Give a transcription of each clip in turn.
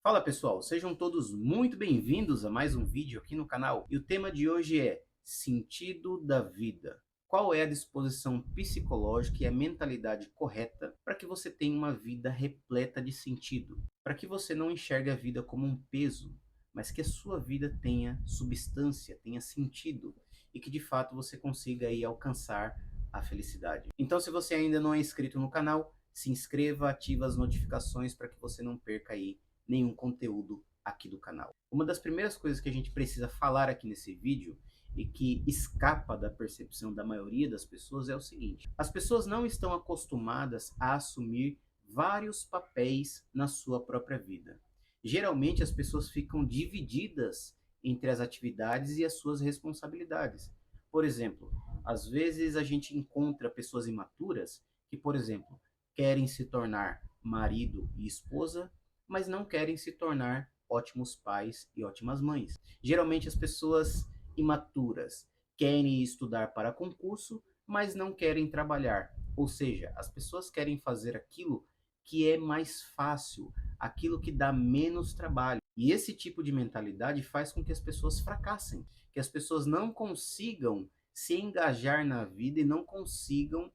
Fala pessoal, sejam todos muito bem-vindos a mais um vídeo aqui no canal. E o tema de hoje é sentido da vida. Qual é a disposição psicológica e a mentalidade correta para que você tenha uma vida repleta de sentido? Para que você não enxergue a vida como um peso, mas que a sua vida tenha substância, tenha sentido e que de fato você consiga aí alcançar a felicidade. Então, se você ainda não é inscrito no canal, se inscreva, ativa as notificações para que você não perca aí nenhum conteúdo aqui do canal. Uma das primeiras coisas que a gente precisa falar aqui nesse vídeo e que escapa da percepção da maioria das pessoas é o seguinte: as pessoas não estão acostumadas a assumir vários papéis na sua própria vida. Geralmente as pessoas ficam divididas entre as atividades e as suas responsabilidades. Por exemplo, às vezes a gente encontra pessoas imaturas que, por exemplo, querem se tornar marido e esposa, mas não querem se tornar ótimos pais e ótimas mães. Geralmente as pessoas imaturas querem estudar para concurso, mas não querem trabalhar. Ou seja, as pessoas querem fazer aquilo que é mais fácil, aquilo que dá menos trabalho. E esse tipo de mentalidade faz com que as pessoas fracassem, que as pessoas não consigam se engajar na vida e não consigam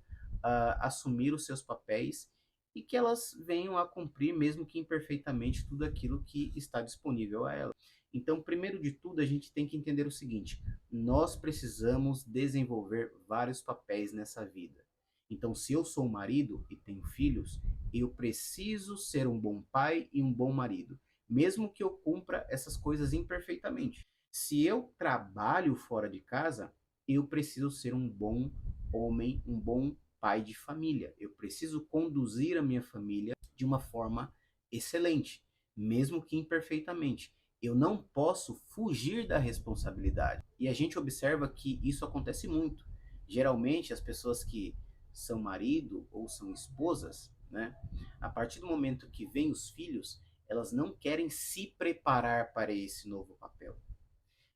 assumir os seus papéis e que elas venham a cumprir, mesmo que imperfeitamente, tudo aquilo que está disponível a elas. Então, primeiro de tudo, a gente tem que entender o seguinte: nós precisamos desenvolver vários papéis nessa vida. Então, se eu sou um marido e tenho filhos, eu preciso ser um bom pai e um bom marido, mesmo que eu cumpra essas coisas imperfeitamente. Se eu trabalho fora de casa, eu preciso ser um bom homem, um bom pai de família. Eu preciso conduzir a minha família de uma forma excelente, mesmo que imperfeitamente. Eu não posso fugir da responsabilidade. E a gente observa que isso acontece muito. Geralmente, as pessoas que são marido ou são esposas, né, a partir do momento que vêm os filhos, elas não querem se preparar para esse novo papel.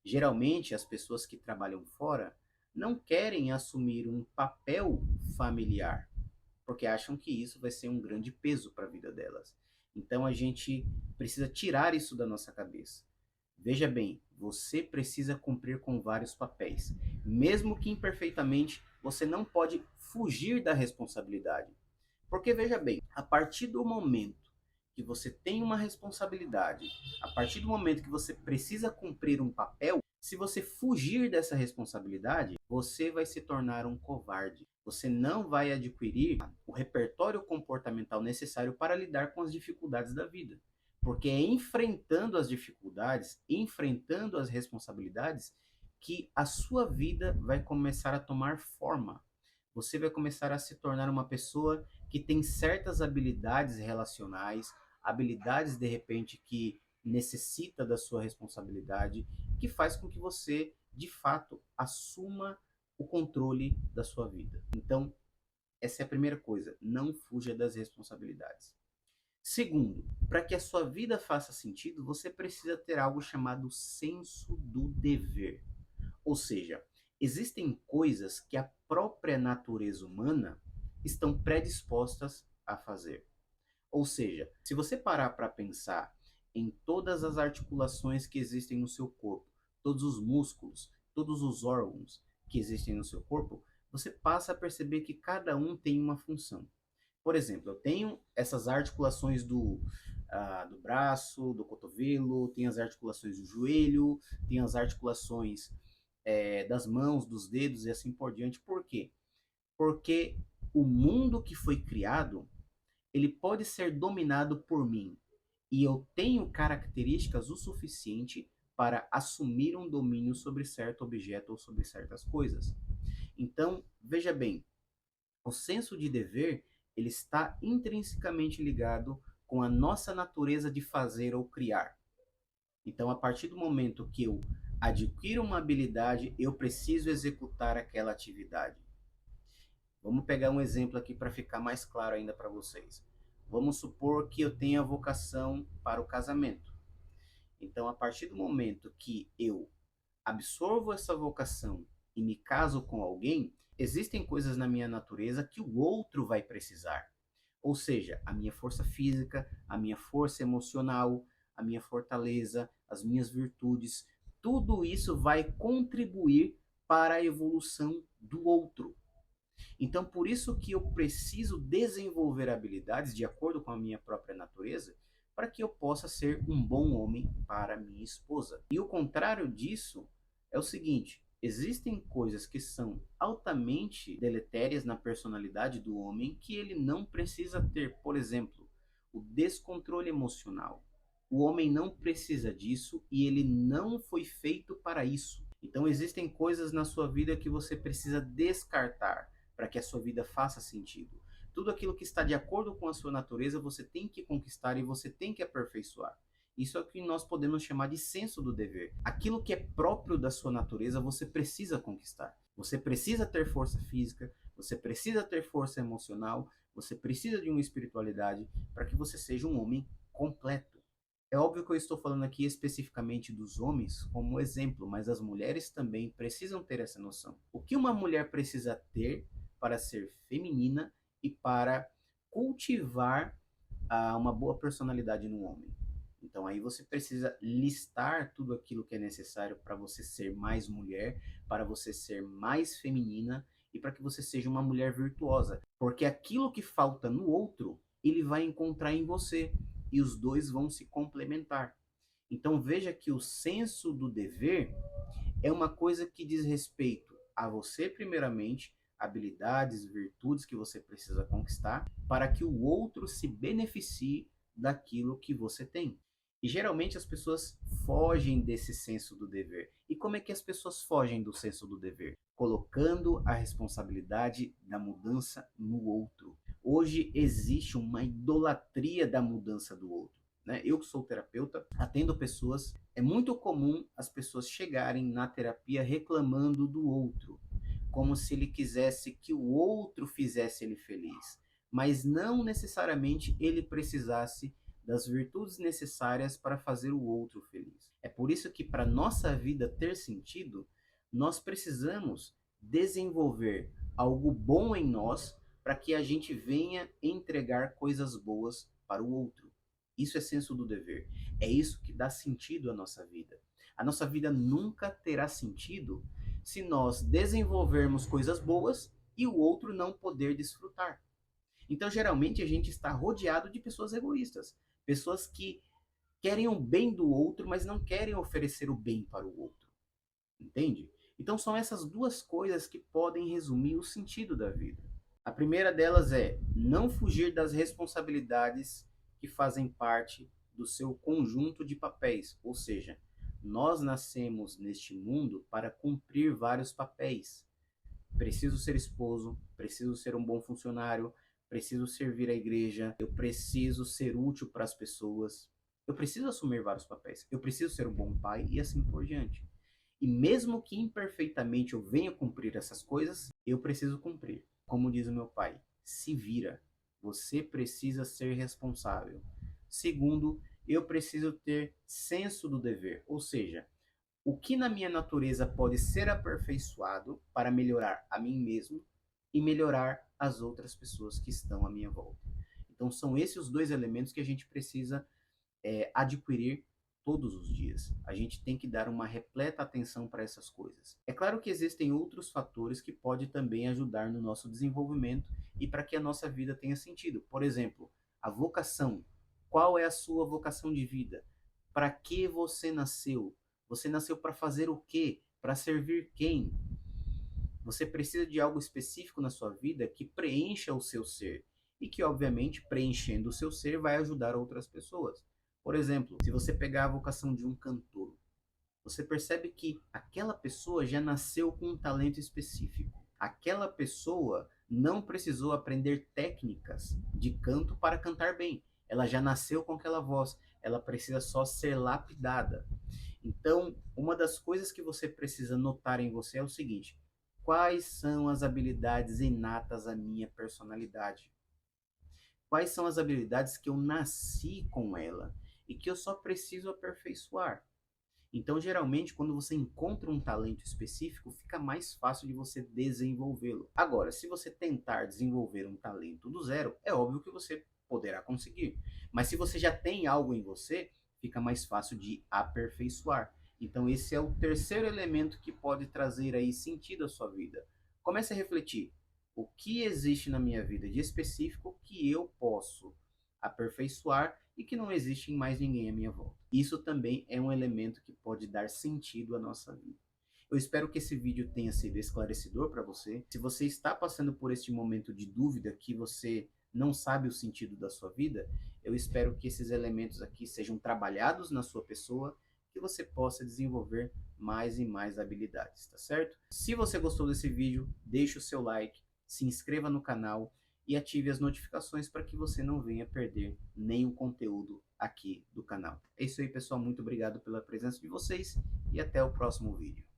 Geralmente, as pessoas que trabalham fora não querem assumir um papel familiar, porque acham que isso vai ser um grande peso para a vida delas. Então, a gente precisa tirar isso da nossa cabeça. Veja bem, você precisa cumprir com vários papéis. Mesmo que imperfeitamente, você não pode fugir da responsabilidade. Porque veja bem, a partir do momento que você tem uma responsabilidade, a partir do momento que você precisa cumprir um papel, se você fugir dessa responsabilidade, você vai se tornar um covarde. Você não vai adquirir o repertório comportamental necessário para lidar com as dificuldades da vida. Porque é enfrentando as dificuldades, enfrentando as responsabilidades, que a sua vida vai começar a tomar forma. Você vai começar a se tornar uma pessoa que tem certas habilidades relacionais, habilidades de repente que necessita da sua responsabilidade, que faz com que você de fato assuma o controle da sua vida. Então, essa é a primeira coisa, não fuja das responsabilidades. Segundo, para que a sua vida faça sentido, você precisa ter algo chamado senso do dever. Ou seja, existem coisas que a própria natureza humana estão predispostas a fazer. Ou seja, se você parar para pensar em todas as articulações que existem no seu corpo, todos os músculos, todos os órgãos que existem no seu corpo, você passa a perceber que cada um tem uma função. Por exemplo, eu tenho essas articulações do braço, do cotovelo, tenho as articulações do joelho, tenho as articulações das mãos, dos dedos e assim por diante. Por quê? Porque o mundo que foi criado, ele pode ser dominado por mim e eu tenho características o suficiente para assumir um domínio sobre certo objeto ou sobre certas coisas. Então, veja bem, o senso de dever, ele está intrinsecamente ligado com a nossa natureza de fazer ou criar. Então, a partir do momento que eu adquiro uma habilidade, eu preciso executar aquela atividade. Vamos pegar um exemplo aqui para ficar mais claro ainda para vocês. Vamos supor que eu tenha vocação para o casamento. Então, a partir do momento que eu absorvo essa vocação e me caso com alguém, existem coisas na minha natureza que o outro vai precisar. Ou seja, a minha força física, a minha força emocional, a minha fortaleza, as minhas virtudes. Tudo isso vai contribuir para a evolução do outro. Então, por isso que eu preciso desenvolver habilidades de acordo com a minha própria natureza, para que eu possa ser um bom homem para minha esposa. E o contrário disso é o seguinte: existem coisas que são altamente deletérias na personalidade do homem que ele não precisa ter. Por exemplo, o descontrole emocional. O homem não precisa disso e ele não foi feito para isso. Então existem coisas na sua vida que você precisa descartar para que a sua vida faça sentido. Tudo aquilo que está de acordo com a sua natureza, você tem que conquistar e você tem que aperfeiçoar. Isso é o que nós podemos chamar de senso do dever. Aquilo que é próprio da sua natureza, você precisa conquistar. Você precisa ter força física, você precisa ter força emocional, você precisa de uma espiritualidade para que você seja um homem completo. É óbvio que eu estou falando aqui especificamente dos homens como exemplo, mas as mulheres também precisam ter essa noção. O que uma mulher precisa ter para ser feminina e para cultivar uma boa personalidade no homem? Então aí você precisa listar tudo aquilo que é necessário para você ser mais mulher, para você ser mais feminina e para que você seja uma mulher virtuosa. Porque aquilo que falta no outro, ele vai encontrar em você e os dois vão se complementar. Então veja que o senso do dever é uma coisa que diz respeito a você primeiramente, habilidades, virtudes que você precisa conquistar para que o outro se beneficie daquilo que você tem. E geralmente as pessoas fogem desse senso do dever. E como é que as pessoas fogem do senso do dever? Colocando a responsabilidade da mudança no outro. Hoje existe uma idolatria da mudança do outro. Né? Eu que sou terapeuta, atendo pessoas, é muito comum as pessoas chegarem na terapia reclamando do outro, como se ele quisesse que o outro fizesse ele feliz, mas não necessariamente ele precisasse das virtudes necessárias para fazer o outro feliz. É por isso que para nossa vida ter sentido, nós precisamos desenvolver algo bom em nós para que a gente venha entregar coisas boas para o outro. Isso é senso do dever. É isso que dá sentido à nossa vida. A nossa vida nunca terá sentido se nós desenvolvermos coisas boas e o outro não poder desfrutar. Então, geralmente, a gente está rodeado de pessoas egoístas. Pessoas que querem o bem do outro, mas não querem oferecer o bem para o outro. Entende? Então, são essas duas coisas que podem resumir o sentido da vida. A primeira delas é não fugir das responsabilidades que fazem parte do seu conjunto de papéis, ou seja, nós nascemos neste mundo para cumprir vários papéis. Preciso ser esposo, preciso ser um bom funcionário, preciso servir a igreja, eu preciso ser útil para as pessoas, eu preciso assumir vários papéis, eu preciso ser um bom pai e assim por diante. E mesmo que imperfeitamente eu venha cumprir essas coisas, eu preciso cumprir. Como diz o meu pai, se vira. Você precisa ser responsável. Segundo, eu preciso ter senso do dever, ou seja, o que na minha natureza pode ser aperfeiçoado para melhorar a mim mesmo e melhorar as outras pessoas que estão à minha volta. Então são esses os dois elementos que a gente precisa adquirir todos os dias. A gente tem que dar uma repleta atenção para essas coisas. É claro que existem outros fatores que podem também ajudar no nosso desenvolvimento e para que a nossa vida tenha sentido. Por exemplo, a vocação. Qual é a sua vocação de vida? Para que você nasceu? Você nasceu para fazer o quê? Para servir quem? Você precisa de algo específico na sua vida que preencha o seu ser e que, obviamente, preenchendo o seu ser vai ajudar outras pessoas. Por exemplo, se você pegar a vocação de um cantor, você percebe que aquela pessoa já nasceu com um talento específico. Aquela pessoa não precisou aprender técnicas de canto para cantar bem. Ela já nasceu com aquela voz. Ela precisa só ser lapidada. Então, uma das coisas que você precisa notar em você é o seguinte: quais são as habilidades inatas à minha personalidade? Quais são as habilidades que eu nasci com ela e que eu só preciso aperfeiçoar? Então, geralmente, quando você encontra um talento específico, fica mais fácil de você desenvolvê-lo. Agora, se você tentar desenvolver um talento do zero, é óbvio que você poderá conseguir. Mas se você já tem algo em você, fica mais fácil de aperfeiçoar. Então esse é o terceiro elemento que pode trazer aí sentido à sua vida. Comece a refletir. O que existe na minha vida de específico que eu posso aperfeiçoar e que não existe em mais ninguém à minha volta? Isso também é um elemento que pode dar sentido à nossa vida. Eu espero que esse vídeo tenha sido esclarecedor para você. Se você está passando por este momento de dúvida, que você não sabe o sentido da sua vida, eu espero que esses elementos aqui sejam trabalhados na sua pessoa, que você possa desenvolver mais e mais habilidades, tá certo? Se você gostou desse vídeo, deixe o seu like, se inscreva no canal e ative as notificações para que você não venha perder nenhum conteúdo aqui do canal. É isso aí, pessoal. Muito obrigado pela presença de vocês e até o próximo vídeo.